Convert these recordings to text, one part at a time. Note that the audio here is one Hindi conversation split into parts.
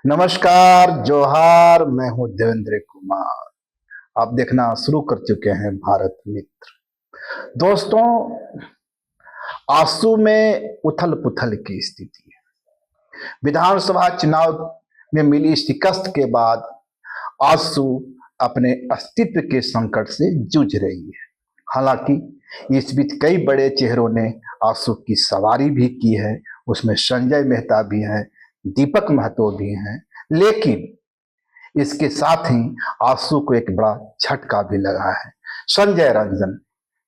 नमस्कार, जोहार। मैं हूं देवेंद्र कुमार। आप देखना शुरू कर चुके हैं भारत मित्र। दोस्तों, आंसू में उथल पुथल की स्थिति है। विधानसभा चुनाव में मिली शिकस्त के बाद आंसू अपने अस्तित्व के संकट से जूझ रही है। हालांकि इस बीच कई बड़े चेहरों ने आंसू की सवारी भी की है। उसमें संजय मेहता भी हैं, दीपक महतो भी हैं। लेकिन इसके साथ ही आंसू को एक बड़ा झटका भी लगा है। संजय रंजन,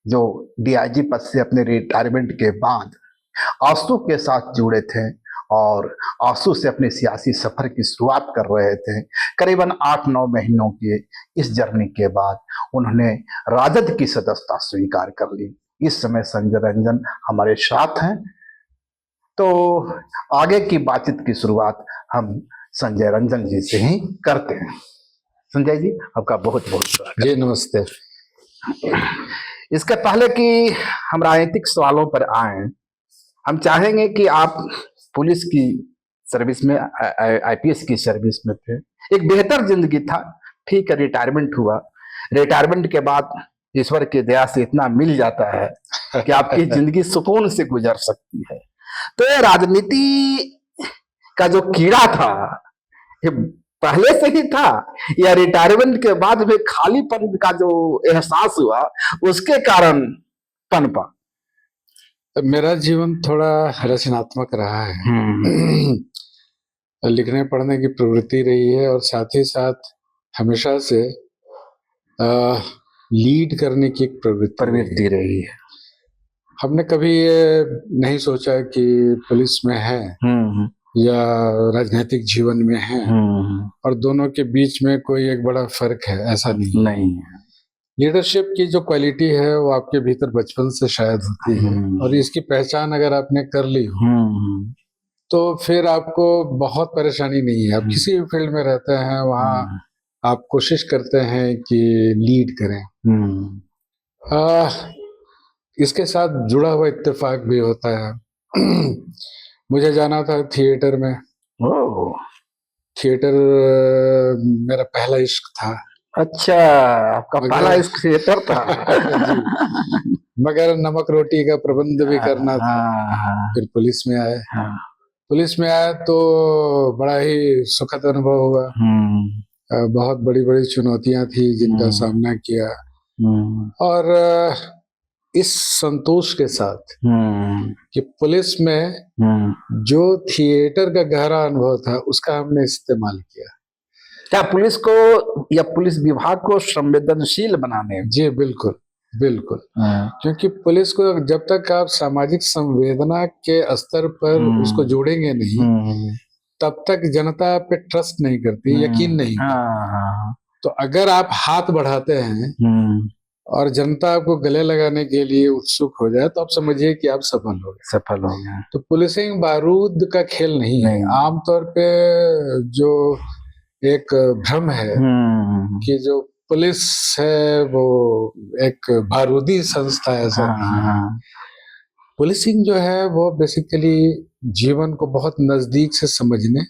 जो डीआईजी पद से अपने रिटायरमेंट के बाद आंसू के साथ जुड़े थे और आंसू से अपने सियासी सफर की शुरुआत कर रहे थे, करीबन 8-9 महीनों के इस जर्नी के बाद उन्होंने राजद की सदस्यता स्वीकार कर ली। इस समय संजय रंजन हमारे साथ हैं। तो आगे की बातचीत की शुरुआत हम संजय रंजन जी से ही करते हैं। संजय जी, आपका बहुत बहुत स्वागत। जी नमस्ते। इसके पहले कि हम राजनीतिक सवालों पर आए, हम चाहेंगे कि आप पुलिस की सर्विस में, आईपीएस की सर्विस में थे। एक बेहतर जिंदगी था, ठीक है, रिटायरमेंट हुआ। रिटायरमेंट के बाद ईश्वर की दया से इतना मिल जाता है कि आपकी जिंदगी सुकून से गुजर सकती है। तो ये राजनीति का जो कीड़ा था, ये पहले से ही था या रिटायरमेंट के बाद में खालीपन का जो एहसास हुआ उसके कारण पनपा? मेरा जीवन थोड़ा रचनात्मक रहा है। लिखने पढ़ने की प्रवृत्ति रही है और साथ ही साथ हमेशा से लीड करने की एक प्रवृत्ति रही है। हमने कभी ये नहीं सोचा कि पुलिस में है या राजनीतिक जीवन में है और दोनों के बीच में कोई एक बड़ा फर्क है, ऐसा नहीं है। लीडरशिप की जो क्वालिटी है वो आपके भीतर बचपन से शायद होती है और इसकी पहचान अगर आपने कर ली हो तो फिर आपको बहुत परेशानी नहीं है। आप किसी भी फील्ड में रहते हैं वहाँ आप कोशिश करते हैं कि लीड करें। इसके साथ जुड़ा हुआ इत्तेफाक भी होता है। मुझे जाना था थिएटर में। थिएटर मेरा पहला इश्क था। अच्छा, आपका पहला इश्क थिएटर था। मगर नमक रोटी का प्रबंध भी करना था। फिर पुलिस में आए। पुलिस में आया तो बड़ा ही सुखद अनुभव हुआ। बहुत बड़ी बड़ी चुनौतियां थी जिनका सामना किया और इस संतोष के साथ कि पुलिस में जो थिएटर का गहरा अनुभव था उसका हमने इस्तेमाल किया। क्या पुलिस को या पुलिस विभाग को संवेदनशील बनाने? जी बिल्कुल बिल्कुल। क्योंकि पुलिस को जब तक आप सामाजिक संवेदना के स्तर पर उसको जोड़ेंगे नहीं तब तक जनता पे ट्रस्ट नहीं करती, यकीन नहीं करती। तो अगर आप हाथ बढ़ाते हैं और जनता आपको गले लगाने के लिए उत्सुक हो जाए तो आप समझिए कि आप सफल हो गए। तो पुलिसिंग बारूद का खेल नहीं है। आमतौर पे जो एक भ्रम है कि जो पुलिस है वो एक बारूदी संस्था है, ऐसा नहीं। पुलिसिंग जो है वो बेसिकली जीवन को बहुत नजदीक से समझने,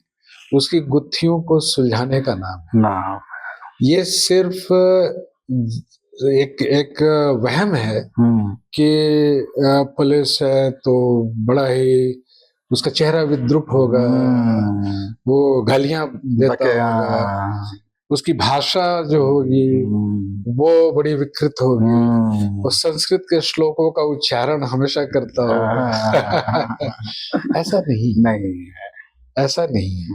उसकी गुत्थियों को सुलझाने का नाम है। ये सिर्फ एक वहम है कि पुलिस है तो बड़ा ही उसका चेहरा विद्रूप होगा, वो गालियां देता होगा, उसकी भाषा जो होगी वो बड़ी विकृत होगी, वो संस्कृत के श्लोकों का उच्चारण हमेशा करता होगा। ऐसा नहीं है।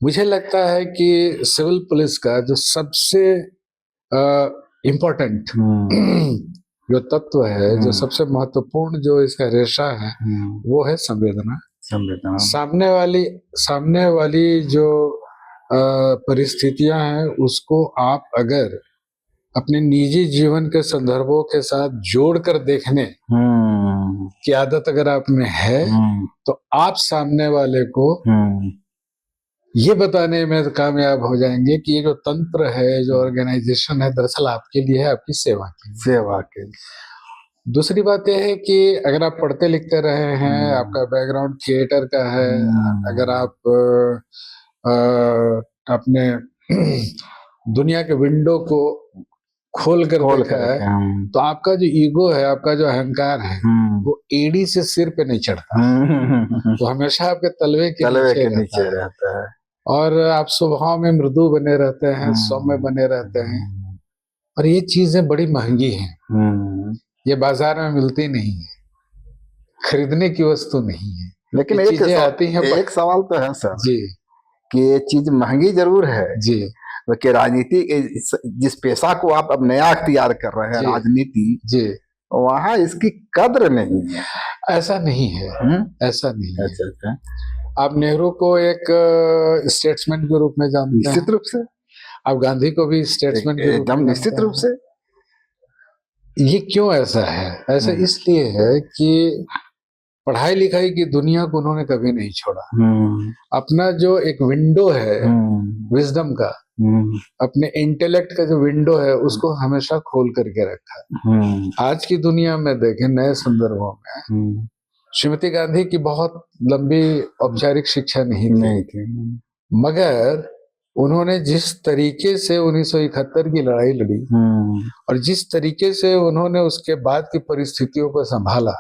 मुझे लगता है कि सिविल पुलिस का जो सबसे इम्पोर्टेंट जो तत्व है, जो सबसे महत्वपूर्ण जो इसका रेशा है वो है संवेदना। सामने वाली जो परिस्थितियां हैं उसको आप अगर अपने निजी जीवन के संदर्भों के साथ जोड़कर देखने की आदत अगर आप में है तो आप सामने वाले को ये बताने में कामयाब हो जाएंगे कि ये जो तंत्र है, जो ऑर्गेनाइजेशन है, दरअसल आपके लिए है, आपकी सेवा के लिए। दूसरी बात यह है कि अगर आप पढ़ते लिखते रहे हैं, आपका बैकग्राउंड थिएटर का है, अगर आप अपने दुनिया के विंडो को खोल कर देखा है, तो आपका जो ईगो है, आपका जो अहंकार है, वो एड़ी से सिर पे नहीं चढ़ता, वो हमेशा आपके तलवे के नीचे रहता है। और आप स्वभाव में मृदु बने रहते हैं, सौम्य बने रहते हैं, और ये चीजें बड़ी महंगी हैं, ये बाजार में मिलती नहीं है, खरीदने की वस्तु नहीं है। लेकिन ये चीजें आती हैं। एक सवाल तो है सर जी कि ये चीज महंगी जरूर है जी, कि राजनीति जिस पेशा को आप अब नया अख्तियार कर रहे हैं, राजनीति जी, वहाँ इसकी कद्र नहीं है। ऐसा नहीं है, ऐसा नहीं है। अच्छा। आप नेहरू को एक स्टेट्समैन के रूप में जानते हैं? निश्चित रूप से। आप गांधी को भी स्टेट्समैन के रूप में? निश्चित रूप से। ये क्यों ऐसा है? ऐसा इसलिए है कि पढ़ाई लिखाई की दुनिया को उन्होंने कभी नहीं छोड़ा। अपना जो एक विंडो है विजडम का, अपने इंटेलेक्ट का जो विंडो है, उसको हमेशा खोल करके रखा। आज की दुनिया में देखें, नए संदर्भों में श्रीमती गांधी की बहुत लंबी औपचारिक शिक्षा नहीं थी, मगर उन्होंने जिस तरीके से 1971 की लड़ाई लड़ी और जिस तरीके से उन्होंने उसके बाद की परिस्थितियों को संभाला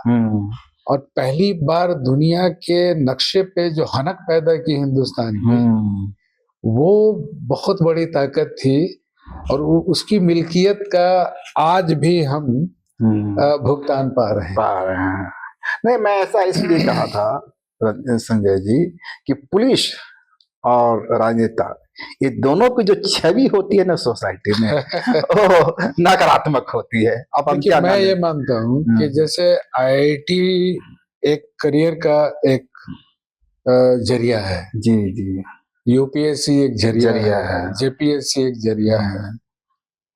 और पहली बार दुनिया के नक्शे पे जो हनक पैदा की हिंदुस्तान की, वो बहुत बड़ी ताकत थी और उसकी मिल्कियत का आज भी हम भुगतान पा रहे हैं। नहीं, मैं ऐसा इसलिए कहा था संजय जी कि पुलिस और राजनेता, ये दोनों की जो छवि होती है ना सोसाइटी में वो नकारात्मक होती है। अब हम क्या, मैं ये मानता हूँ कि जैसे आईआईटी एक करियर का एक जरिया है, जी जी, यूपीएससी एक जरिया है, जेपीएससी एक जरिया है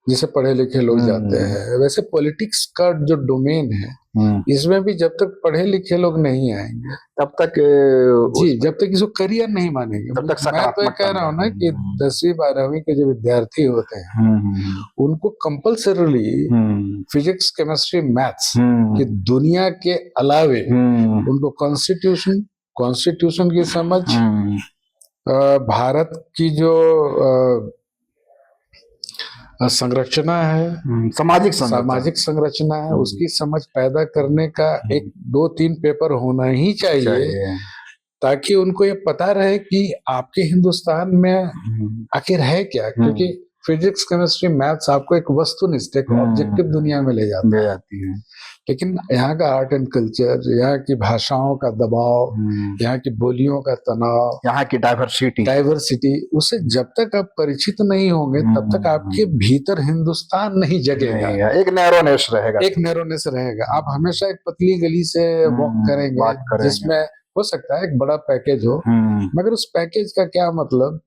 जिसे पढ़े लिखे लोग जाते हैं, वैसे पॉलिटिक्स का जो डोमेन है इसमें भी जब तक पढ़े लिखे लोग नहीं आएंगे तब तक जब तक इसको करियर नहीं मानेंगे तब तक। मैं तो कह रहा हूँ ना कि 10वीं 12वीं के जो विद्यार्थी होते हैं उनको कंपल्सरीली फिजिक्स, केमिस्ट्री, मैथ्स की दुनिया के अलावे उनको कॉन्स्टिट्यूशन की समझ, भारत की जो संरचना है, सामाजिक संरचना है, उसकी समझ पैदा करने का 1, 2, 3 पेपर होना ही चाहिए ताकि उनको ये पता रहे कि आपके हिंदुस्तान में आखिर है क्या। क्योंकि फिजिक्स, केमिस्ट्री, मैथ्स आपको एक वस्तुनिष्ठ, एक ऑब्जेक्टिव दुनिया में ले जाती है, लेकिन यहाँ का आर्ट एंड कल्चर, यहाँ की भाषाओं का दबाव, यहाँ की बोलियों का तनाव, यहाँ की डाइवर्सिटी, उससे जब तक आप परिचित नहीं होंगे तब तक आपके भीतर हिंदुस्तान नहीं जगेगा। एक नैरोनेस रहेगा। आप हमेशा एक पतली गली से वॉक करेंगे जिसमें हो सकता है एक बड़ा पैकेज हो, मगर उस पैकेज का क्या मतलब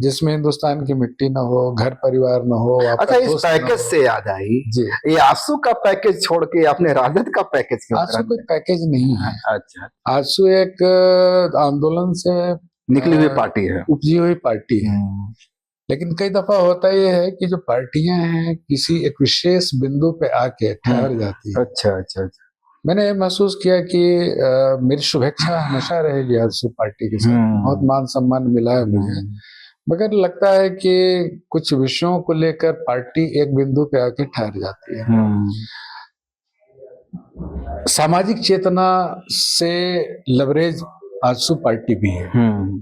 जिसमें हिंदुस्तान की मिट्टी ना हो, घर परिवार ना हो। अच्छा, इस पैकेज से याद आई जी, ये आंसू का पैकेज छोड़ के आपने राजद का पैकेज क्यों? आंसू कोई पैकेज नहीं है। अच्छा, आंसू एक आंदोलन से निकली हुई पार्टी है, उपजी हुई पार्टी है। लेकिन कई दफा होता ये है कि जो पार्टियां हैं किसी एक विशेष बिंदु पे आके ठहर जाती है। अच्छा, मैंने महसूस किया कि मेरी शुभेच्छा हमेशा रहेगी आजसू पार्टी के साथ, बहुत मान सम्मान मिला है मुझे, मगर लगता है कि कुछ विषयों को लेकर पार्टी एक बिंदु पे आके ठहर जाती है। सामाजिक चेतना से लवरेज आजसू पार्टी भी है,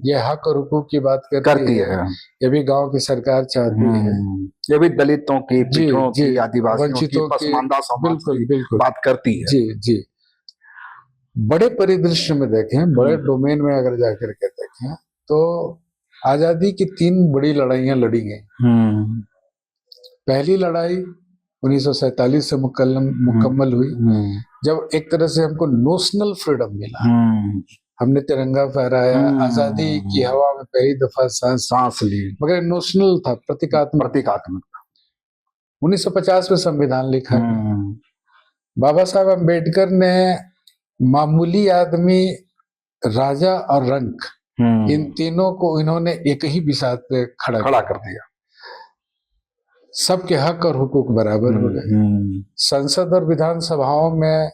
ये हक और हुकूक की बात करती है, ये भी गांव की सरकार चाहती है, ये भी दलितों की, पिछड़ों की, आदिवासियों की, पसमानदा समाज की बात करती है। जी। बड़े परिदृश्य में देखें, बड़े डोमेन में अगर जाकर के देखें तो आजादी की 3 बड़ी लड़ाइयां लड़ी गई। पहली लड़ाई 1947 से मुकम्मल हुई, जब एक तरह से हमको नोशनल फ्रीडम मिला, हमने तिरंगा फहराया, आजादी की हवा में पहली दफा सांस ली, मगर नोशनल था, प्रतीकात्मक था। 1950 में संविधान लिखा। बाबा साहब अम्बेडकर ने मामूली आदमी, राजा और रंक, इन तीनों को इन्होंने एक ही बिसात पे खड़ा कर दिया। सबके हक और हुकूक बराबर हो गए। संसद और विधानसभाओं में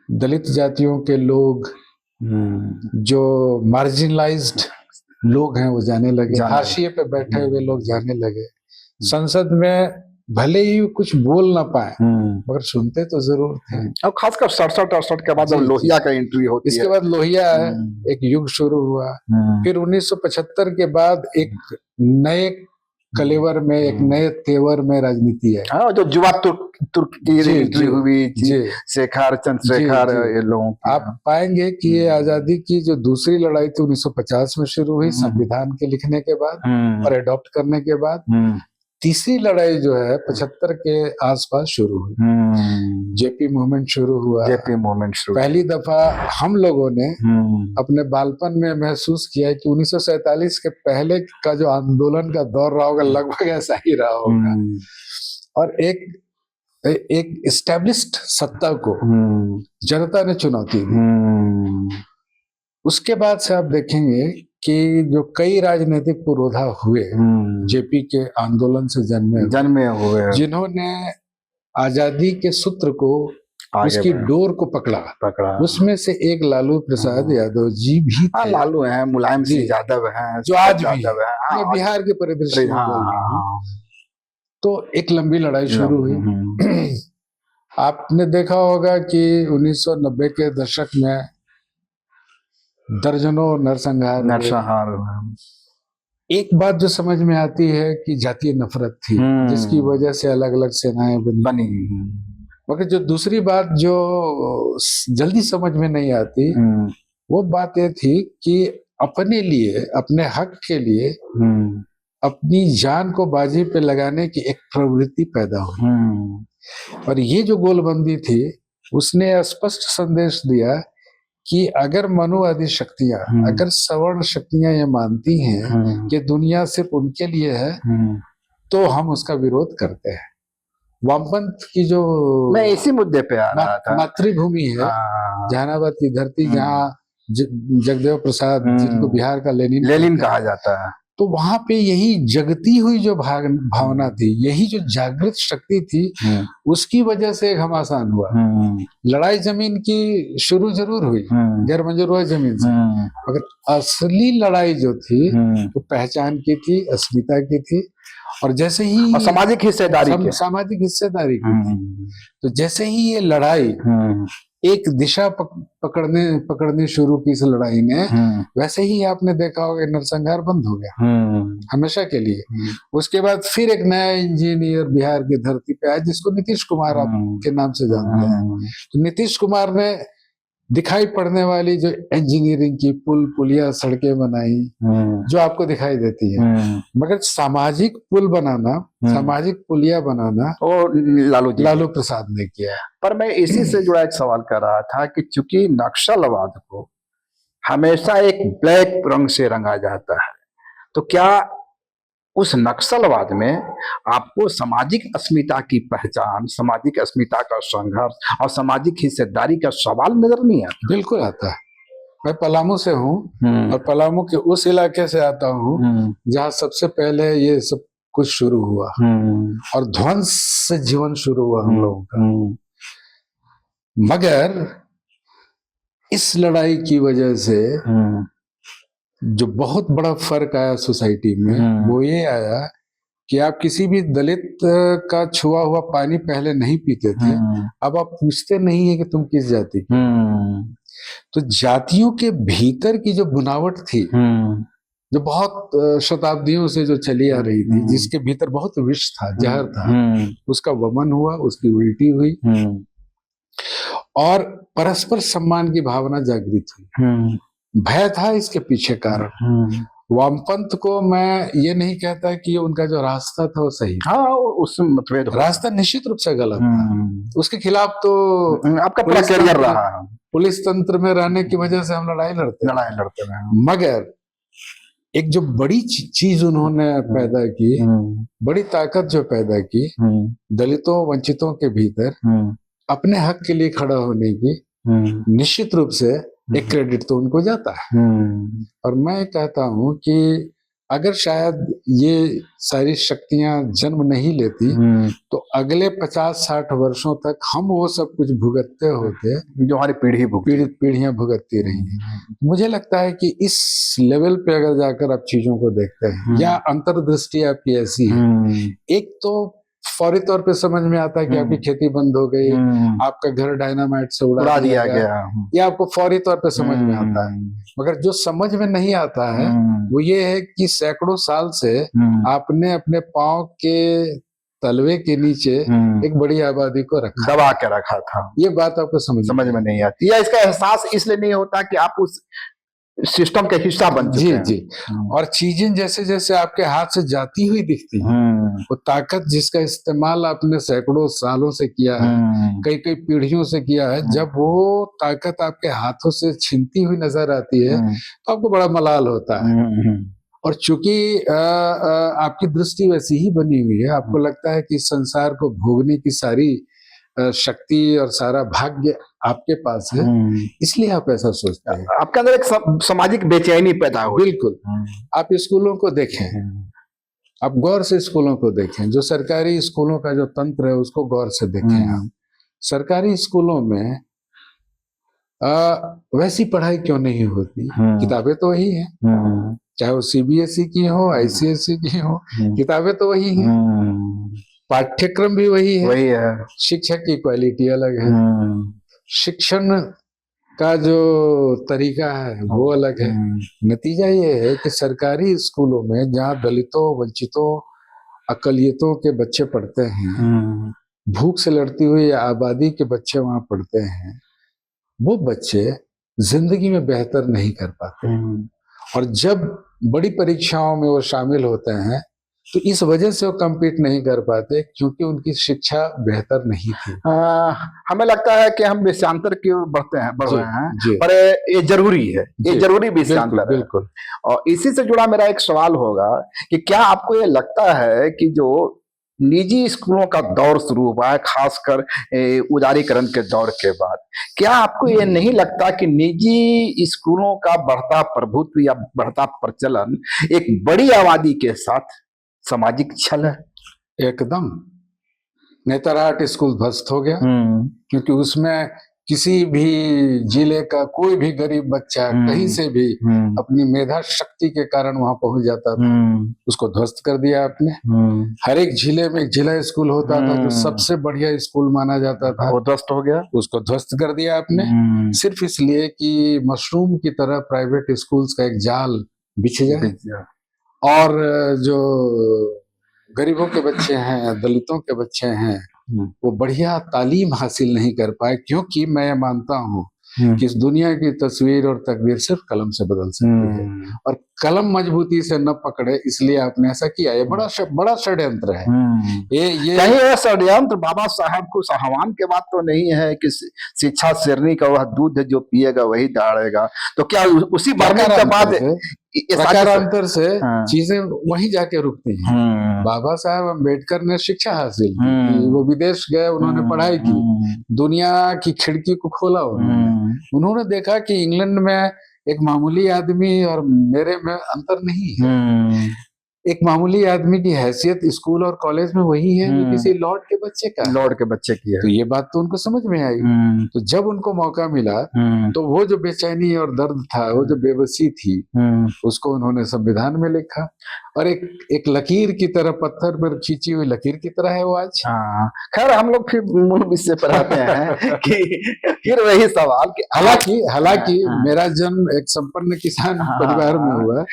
दलित जातियों के लोग, जो मार्जिनलाइज्ड लोग हैं वो जाने लगे, जाने हाशिए पे बैठे हुए लोग जाने लगे, संसद में भले ही कुछ बोल ना पाए मगर सुनते तो जरूर थे। और खासकर 67-68 के बाद जब जी, लोहिया का एंट्री होती इसके है, बाद लोहिया है, एक युग शुरू हुआ। फिर 1975 के बाद एक नए कलेवर में, एक नए तेवर में राजनीति है। हाँ, जो युवा तुर्क की जी, एंट्री जी, हुई, जी। शेखर चंद्रशेखर, जी, जी। ये लोगों की। आप पाएंगे कि ये आजादी की जो दूसरी लड़ाई थी 1950 में शुरू हुई, संविधान के लिखने के बाद और एडॉप्ट करने के बाद। तीसरी लड़ाई जो है 75 के आसपास शुरू हुई, जेपी मूवमेंट शुरू हुआ। जेपी मूवमेंट शुरू, पहली दफा हम लोगों ने अपने बालपन में महसूस किया कि 1947 के पहले का जो आंदोलन का दौर रहा होगा लगभग ऐसा ही रहा होगा, और एक एस्टेब्लिश्ड सत्ता को जनता ने चुनौती दी। उसके बाद से आप देखेंगे कि जो कई राजनीतिक पुरोधा हुए जेपी के आंदोलन से जन्मे हुए, जिन्होंने आजादी के सूत्र को, उसकी डोर को पकड़ा। उसमें से एक लालू प्रसाद यादव जी भी थे। लालू हैं, मुलायम सिंह यादव हैं, जो आज भी है। मैं बिहार के परिदृश्य में बोल रहा हूं। तो एक लंबी लड़ाई शुरू हुई। आपने देखा होगा कि 1990 के दशक में दर्जनों नरसंहार। एक बात जो समझ में आती है कि जातीय नफरत थी, जिसकी वजह से अलग अलग सेनाएं बनी। मगर जो दूसरी बात जो जल्दी समझ में नहीं आती, वो बात ये थी कि अपने लिए, अपने हक के लिए अपनी जान को बाजी पे लगाने की एक प्रवृत्ति पैदा हुई। और ये जो गोलबंदी थी, उसने स्पष्ट संदेश दिया कि अगर मनुवादी शक्तियां, अगर सवर्ण शक्तियां ये मानती हैं कि दुनिया सिर्फ उनके लिए है, तो हम उसका विरोध करते हैं। वामपंथ की जो, मैं इसी मुद्दे पे आ रहा था, मातृभूमि है जहानाबाद की धरती, जहाँ जगदेव प्रसाद, जिनको बिहार का लेनिन कहा जाता है, तो वहां पे यही जगती हुई जो भावना थी, यही जो जागृत शक्ति थी, उसकी वजह से घमासान हुआ। लड़ाई जमीन की शुरू जरूर हुई, गैर मंजूर हुआ जमीन से, मगर असली लड़ाई जो थी वो पहचान की थी, अस्मिता की थी, और जैसे ही सामाजिक हिस्सेदारी की थी। तो जैसे ही ये लड़ाई एक दिशा पकड़ने शुरू की इस लड़ाई ने, वैसे ही आपने देखा होगा नरसंहार बंद हो गया हमेशा के लिए। उसके बाद फिर एक नया इंजीनियर बिहार की धरती पे आया, जिसको नीतीश कुमार आप के नाम से जानते हैं। तो नीतीश कुमार ने दिखाई पड़ने वाली जो इंजीनियरिंग की पुल पुलिया सड़कें बनाई, जो आपको दिखाई देती है, मगर सामाजिक पुल बनाना, सामाजिक पुलिया बनाना और लालू प्रसाद ने किया। पर मैं इसी से जुड़ा एक सवाल कर रहा था कि चूंकि नक्सलवाद को हमेशा एक ब्लैक रंग से रंगा जाता है, तो क्या उस नक्सलवाद में आपको सामाजिक अस्मिता की पहचान, सामाजिक अस्मिता का संघर्ष और सामाजिक हिस्सेदारी का सवाल नजर नहीं आता? बिल्कुल आता है। मैं पलामू से हूँ और पलामू के उस इलाके से आता हूँ जहाँ सबसे पहले ये सब कुछ शुरू हुआ और ध्वंस से जीवन शुरू हुआ हम लोगों का। मगर इस लड़ाई की वजह से जो बहुत बड़ा फर्क आया सोसाइटी में, वो ये आया कि आप किसी भी दलित का छुआ हुआ पानी पहले नहीं पीते थे, अब आप पूछते नहीं है कि तुम किस जाति के। तो जातियों के भीतर की जो बुनावट थी, जो बहुत शताब्दियों से जो चली आ रही थी, जिसके भीतर बहुत विष था, जहर था, उसका वमन हुआ, उसकी उल्टी हुई और परस्पर सम्मान की भावना जागृत हुई। भय था इसके पीछे कारण। वामपंथ को मैं ये नहीं कहता कि उनका जो रास्ता था वो सही, हाँ, उस मतभेद, रास्ता निश्चित रूप से गलत था। उसके खिलाफ तो आपका पूरा करियर रहा, पुलिस तंत्र में रहने की वजह से हम लड़ाई लड़ते रहे। मगर एक जो बड़ी चीज उन्होंने पैदा की, बड़ी ताकत जो पैदा की, दलितों वंचितों के भीतर अपने हक के लिए खड़ा होने की, निश्चित रूप से एक क्रेडिट तो उनको जाता है। और मैं कहता हूं कि अगर शायद ये सारी शक्तियां जन्म नहीं लेती तो अगले 50-60 वर्षों तक हम वो सब कुछ भुगतते होते जो हमारी पीढ़ियां भुगतती रही। मुझे लगता है कि इस लेवल पे अगर जाकर आप चीजों को देखते हैं या अंतर्दृष्टि आपकी ऐसी है, एक तो फौरी तौर पे समझ में आता है कि आपकी खेती बंद हो गई, आपका घर डायनामाइट से उड़ा दिया गया, ये आपको फौरी तौर पे समझ में आता है। मगर जो समझ में नहीं आता है वो ये है कि सैकड़ों साल से आपने अपने पांव के तलवे के नीचे एक बड़ी आबादी को दबा के रखा था। ये बात आपको समझ में नहीं आती, या इसका एहसास इसलिए नहीं होता कि आप उस सिस्टम का हिस्सा बन चुके हैं। जी। और चीजें जैसे जैसे आपके हाथ से जाती हुई दिखती हैं, वो ताकत जिसका इस्तेमाल आपने सैकड़ों सालों से किया है, कई पीढ़ियों से किया है, जब वो ताकत आपके हाथों से छिनती हुई नजर आती है तो आपको बड़ा मलाल होता है। और चूंकि आपकी दृष्टि वैसी ही बनी हुई है, आपको लगता है कि इस संसार को भोगने की सारी शक्ति और सारा भाग्य आपके पास है, इसलिए आप ऐसा सोचते हैं। आपके अंदर एक सामाजिक बेचैनी पैदा हो। बिल्कुल। आप स्कूलों को देखें, आप गौर से स्कूलों को देखें, जो सरकारी स्कूलों का जो तंत्र है उसको गौर से देखें। आप सरकारी स्कूलों में वैसी पढ़ाई क्यों नहीं होती? किताबें तो वही है, चाहे वो सीबीएसई की हो, आईसीएसई की हो, किताबें तो वही हैं, पाठ्यक्रम भी वही है, शिक्षक की क्वालिटी अलग है, शिक्षण का जो तरीका है वो अलग है। नतीजा ये है कि सरकारी स्कूलों में जहाँ दलितों, वंचितों, अकलियतों के बच्चे पढ़ते हैं, भूख से लड़ती हुई आबादी के बच्चे वहां पढ़ते हैं, वो बच्चे जिंदगी में बेहतर नहीं कर पाते। और जब बड़ी परीक्षाओं में वो शामिल होते हैं तो इस वजह से वो कम्पीट नहीं कर पाते क्योंकि उनकी शिक्षा बेहतर नहीं थी। हमें लगता है कि हम विषयांतर की ओर बढ़ रहे हैं, पर ये जरूरी है, ये जरूरी विषयांतर है। बिल्कुल। और इसी से जुड़ा मेरा एक सवाल होगा कि क्या आपको ये लगता है कि जो निजी स्कूलों का दौर शुरू हुआ है, खासकर उदारीकरण के दौर के बाद, क्या आपको ये नहीं लगता कि निजी स्कूलों का बढ़ता प्रभुत्व या बढ़ता प्रचलन एक बड़ी आबादी के साथ सामाजिक छल है? एकदम। नेतरहाट स्कूल ध्वस्त हो गया क्योंकि उसमें किसी भी जिले का कोई भी गरीब बच्चा कहीं से भी अपनी मेधा शक्ति के कारण वहां पहुंच जाता था, उसको ध्वस्त कर दिया आपने। हर एक जिले में एक जिला स्कूल होता था जो सबसे बढ़िया स्कूल माना जाता था, वो ध्वस्त हो गया, उसको ध्वस्त कर दिया आपने, सिर्फ इसलिए कि मशरूम की तरह प्राइवेट स्कूल्स का एक जाल बिछ जाए और जो गरीबों के बच्चे हैं, दलितों के बच्चे हैं, वो बढ़िया तालीम हासिल नहीं कर पाए। क्योंकि मैं मानता हूँ कि इस दुनिया की तस्वीर और तकदीर सिर्फ कलम से बदल सकती है, और कलम मजबूती से न पकड़े इसलिए आपने ऐसा किया। ये बड़ा षड्यंत्र है। ये षड्यंत्र बाबा साहब को आह्वान के बाद तो नहीं है कि शिक्षा शेरनी का वह दूध है जो पिएगा वही दहाड़ेगा, तो क्या उसी मरने के बाद प्रकारांतर से चीजें वहीं जाके रुकती हैं। बाबा साहब अम्बेडकर ने शिक्षा हासिल की, वो विदेश गए, उन्होंने पढ़ाई की, दुनिया की खिड़की को खोला उन्होंने देखा कि इंग्लैंड में एक मामूली आदमी और मेरे में अंतर नहीं है। एक मामूली आदमी की हैसियत स्कूल और कॉलेज में वही है जो किसी लॉर्ड के बच्चे की है। तो ये बात तो उनको समझ में आई। तो जब उनको मौका मिला तो वो जो बेचैनी और दर्द था, वो जो बेबसी थी, उसको उन्होंने संविधान में लिखा और एक लकीर की तरह, पत्थर पर खींची हुई लकीर की तरह है वो आज। खैर हम लोग फिर मूल विषय पर आते हैं कि फिर वही सवाल कि हालांकि मेरा जन्म एक संपन्न किसान परिवार में हुआ,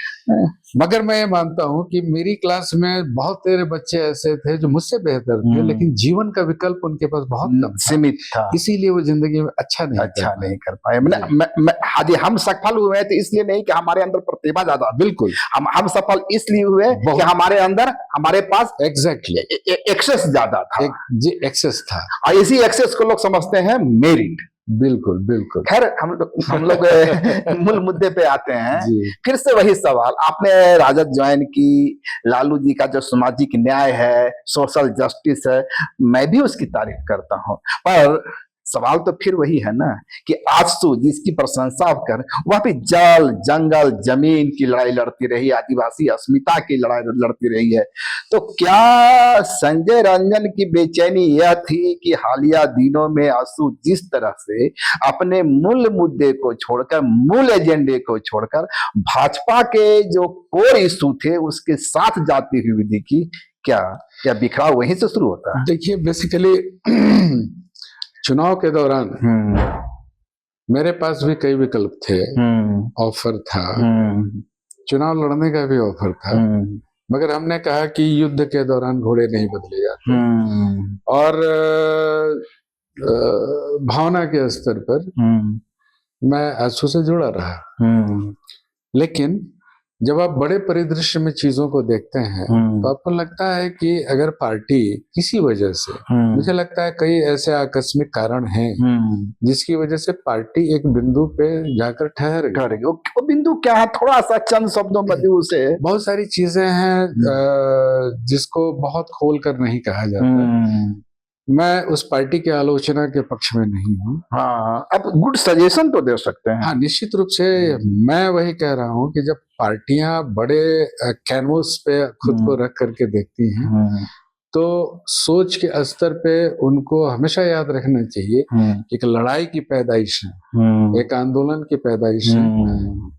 मगर मैं ये मानता हूँ कि मेरी क्लास में बहुत सारे बच्चे ऐसे थे जो मुझसे बेहतर थे, लेकिन जीवन का विकल्प उनके पास बहुत कम सीमित था, इसीलिए वो जिंदगी में अच्छा नहीं कर पाए। यदि हम सफल हुए तो इसलिए नहीं कि हमारे अंदर प्रतिभा ज्यादा, बिल्कुल हम सफल इसलिए हुए कि हमारे पास एग्जैक्टली एक्सेस ज्यादा था, एक्सेस था, और इसी एक्सेस को लोग समझते हैं मेरिट। बिल्कुल। खैर हम लोग मूल मुद्दे पे आते हैं। फिर से वही सवाल, आपने राजद ज्वाइन की, लालू जी का जो सामाजिक न्याय है, सोशल जस्टिस है, मैं भी उसकी तारीफ करता हूं, पर सवाल तो फिर वही है ना कि आजसू जिसकी प्रशंसा कर वह भी जल जंगल जमीन की लड़ाई लड़ती रही, आदिवासी अस्मिता की लड़ाई लड़ती रही है। तो क्या संजय रंजन की बेचैनी यह थी कि हालिया दिनों में आजसू जिस तरह से अपने मूल मुद्दे को छोड़कर, मूल एजेंडे को छोड़कर भाजपा के जो कोर इशू थे उसके साथ जाती हुई दिखी, क्या बिखराव वहीं से शुरू होता है? देखिए, बेसिकली चुनाव के दौरान मेरे पास भी कई विकल्प थे, ऑफर था, चुनाव लड़ने का भी ऑफर था, मगर हमने कहा कि युद्ध के दौरान घोड़े नहीं बदले जाते, और भावना के स्तर पर मैं आंसू से जुड़ा रहा। लेकिन जब आप बड़े परिदृश्य में चीजों को देखते हैं तो आपको लगता है कि अगर पार्टी किसी वजह से, मुझे लगता है कई ऐसे आकस्मिक कारण हैं जिसकी वजह से पार्टी एक बिंदु पे जाकर ठहर गई। वो बिंदु क्या है? थोड़ा सा चंद शब्दों में उसे, बहुत सारी चीजें हैं जिसको बहुत खोल कर नहीं कहा जाता। मैं उस पार्टी की आलोचना के पक्ष में नहीं हूँ। हाँ, अब गुड सजेशन तो दे सकते हैं। हाँ, निश्चित रूप से मैं वही कह रहा हूँ कि जब पार्टियां बड़े कैनवस पे खुद को रख करके देखती हैं तो सोच के स्तर पे उनको हमेशा याद रखना चाहिए कि एक लड़ाई की पैदाइश है, एक आंदोलन की पैदाइश है,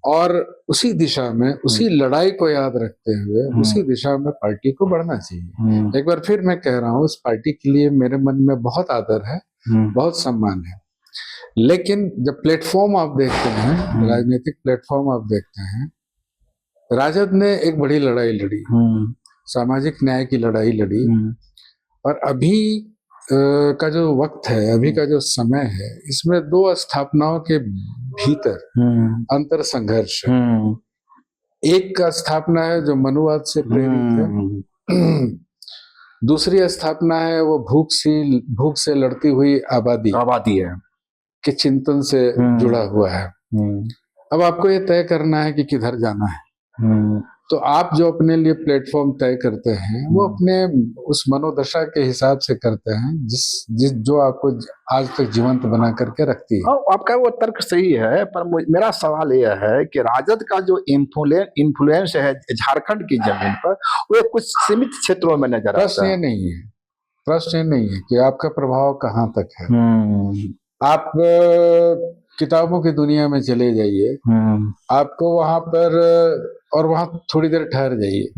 और उसी दिशा में, उसी लड़ाई को याद रखते हुए उसी दिशा में पार्टी को बढ़ना चाहिए। एक बार फिर मैं कह रहा हूँ, उस पार्टी के लिए मेरे मन में बहुत आदर है, बहुत सम्मान है। लेकिन जब प्लेटफॉर्म आप देखते हैं, राजनीतिक प्लेटफॉर्म आप देखते हैं, राजद ने एक बड़ी लड़ाई लड़ी, सामाजिक न्याय की लड़ाई लड़ी, और अभी का जो वक्त है, अभी का जो समय है, इसमें दो स्थापनाओं के भीतर अंतर संघर्ष है। एक का स्थापना है जो मनुवाद से प्रेरित है, दूसरी स्थापना है वो भूख से लड़ती हुई आबादी है के चिंतन से जुड़ा हुआ है। अब आपको ये तय करना है कि किधर जाना है। तो आप जो अपने लिए प्लेटफॉर्म तय करते हैं वो अपने उस मनोदशा के हिसाब से करते हैं जिस जो आपको आज तक जीवंत बना करके रखती है। आपका वो तर्क सही है, पर मेरा सवाल यह है कि राजद का जो इन्फ्लुएंस है झारखंड की जमीन पर, वो कुछ सीमित क्षेत्रों में नजर आता है। प्रश्न ये नहीं है कि आपका प्रभाव कहाँ तक है। आप किताबों की दुनिया में चले जाइए, आपको वहां पर, और वहां थोड़ी देर ठहर जाइए,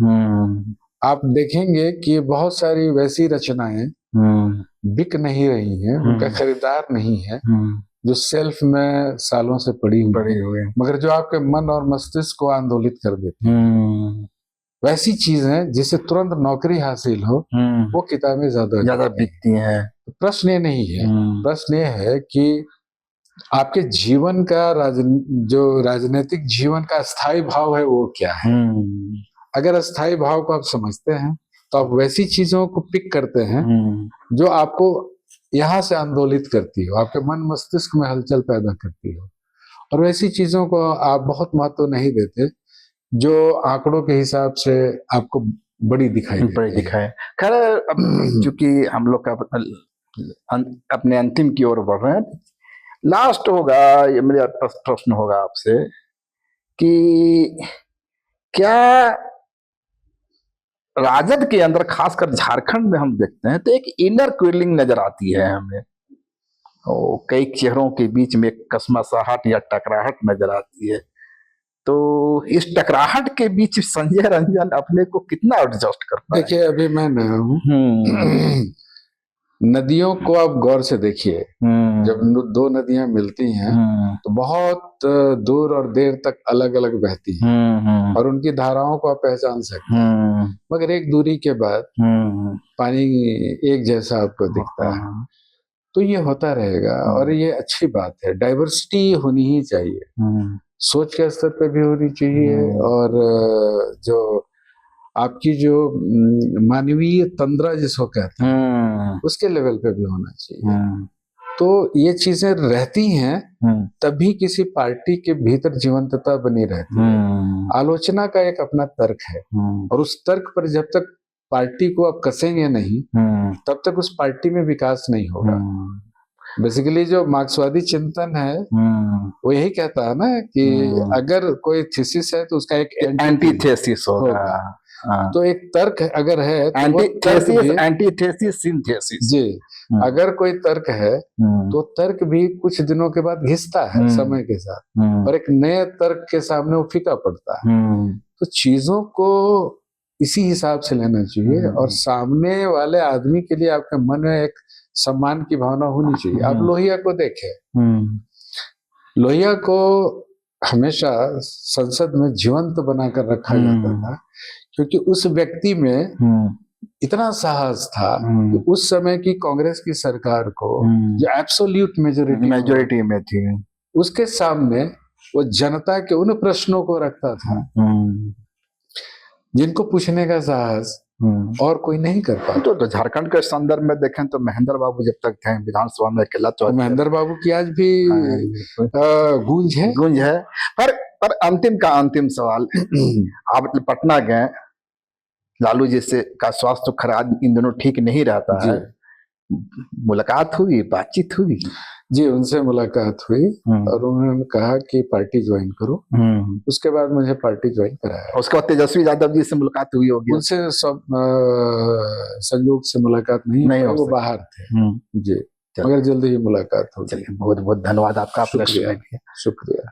आप देखेंगे कि बहुत सारी वैसी रचनाएं बिक नहीं रही हैं, उनका खरीदार नहीं है, जो सेल्फ में सालों से पड़ी हुई, मगर जो आपके मन और मस्तिष्क को आंदोलित कर देती है। वैसी चीजें जिससे तुरंत नौकरी हासिल हो, वो किताबें ज्यादा बिकती हैं। प्रश्न ये नहीं है, प्रश्न ये है कि आपके जीवन का जो राजनीतिक जीवन का स्थायी भाव है वो क्या है। अगर स्थायी भाव को आप समझते हैं तो आप वैसी चीजों को पिक करते हैं जो आपको यहाँ से आंदोलित करती हो, आपके मन मस्तिष्क में हलचल पैदा करती हो, और वैसी चीजों को आप बहुत महत्व नहीं देते जो आंकड़ों के हिसाब से आपको बड़ी दिखाए। खैर, अब चूंकि हम लोग का अपने अंतिम की ओर बढ़ रहे हैं, लास्ट होगा, ये मेरा प्रश्न होगा आपसे कि क्या राजद के अंदर, खासकर झारखंड में हम देखते हैं तो एक इनर क्विलिंग नजर आती है हमें, कई चेहरों के बीच में एक कसमसाहट या टकराहट नजर आती है। तो इस टकराहट के बीच संजय रंजन अपने को कितना एडजस्ट कर पाए? देखिए, अभी मैं नया हूँ। नदियों को आप गौर से देखिए, जब दो नदियां मिलती हैं तो बहुत दूर और देर तक अलग अलग बहती हैं, और उनकी धाराओं को आप पहचान सकते हैं, मगर एक दूरी के बाद पानी एक जैसा आपको दिखता है। तो ये होता रहेगा, और ये अच्छी बात है। डाइवर्सिटी होनी ही चाहिए, सोच के स्तर पे भी होनी चाहिए, और जो आपकी जो मानवीय तंद्रा जिसको कहते हैं उसके लेवल पे भी होना चाहिए। तो ये चीजें रहती हैं तभी किसी पार्टी के भीतर जीवंतता बनी रहती है। आलोचना का एक अपना तर्क है, और उस तर्क पर जब तक पार्टी को आप कसेंगे नहीं तब तक उस पार्टी में विकास नहीं होगा। बेसिकली जो मार्क्सवादी चिंतन है वो यही कहता है ना कि अगर कोई थीसिस है तो उसका एक एंटीथेसिस होगा। हाँ। तो एक तर्क अगर है तो वो तर्क भी एंटीथेसिस सिंथेसिस। जी, अगर कोई तर्क है तो तर्क भी कुछ दिनों के बाद घिसता है समय के साथ, और एक नए तर्क के सामने वो फीका पड़ता है। तो चीजों को इसी हिसाब से लेना चाहिए, और सामने वाले आदमी के लिए आपके मन में एक सम्मान की भावना होनी चाहिए। आप लोहिया को देखें, लोहिया को हमेशा संसद में जीवंत बनाकर रखा जाता था, क्योंकि उस व्यक्ति में इतना साहस था कि उस समय की कांग्रेस की सरकार को, जो एब्सोल्यूट मेजोरिटी में थी, उसके सामने वो जनता के उन प्रश्नों को रखता था जिनको पूछने का साहस और कोई नहीं कर पाता। तो झारखंड के संदर्भ में देखें तो महेंद्र बाबू जब तक थे विधानसभा में अकेला, तो महेंद्र बाबू की आज भी गूंज है। पर अंतिम का अंतिम सवाल, आप पटना गए, लालू जी से का स्वास्थ्य तो खराब इन दोनों ठीक नहीं रहता है, मुलाकात हुई, बातचीत हुई? जी, उनसे मुलाकात हुई और उन्होंने कहा कि पार्टी ज्वाइन करो। उसके बाद मुझे पार्टी ज्वाइन कराया। उसके बाद तेजस्वी यादव जी से मुलाकात हुई होगी? उनसे सब संयोग से मुलाकात नहीं वो बाहर थे जी, मगर जल्दी ही मुलाकात हो गई। बहुत बहुत धन्यवाद आपका। शुक्रिया।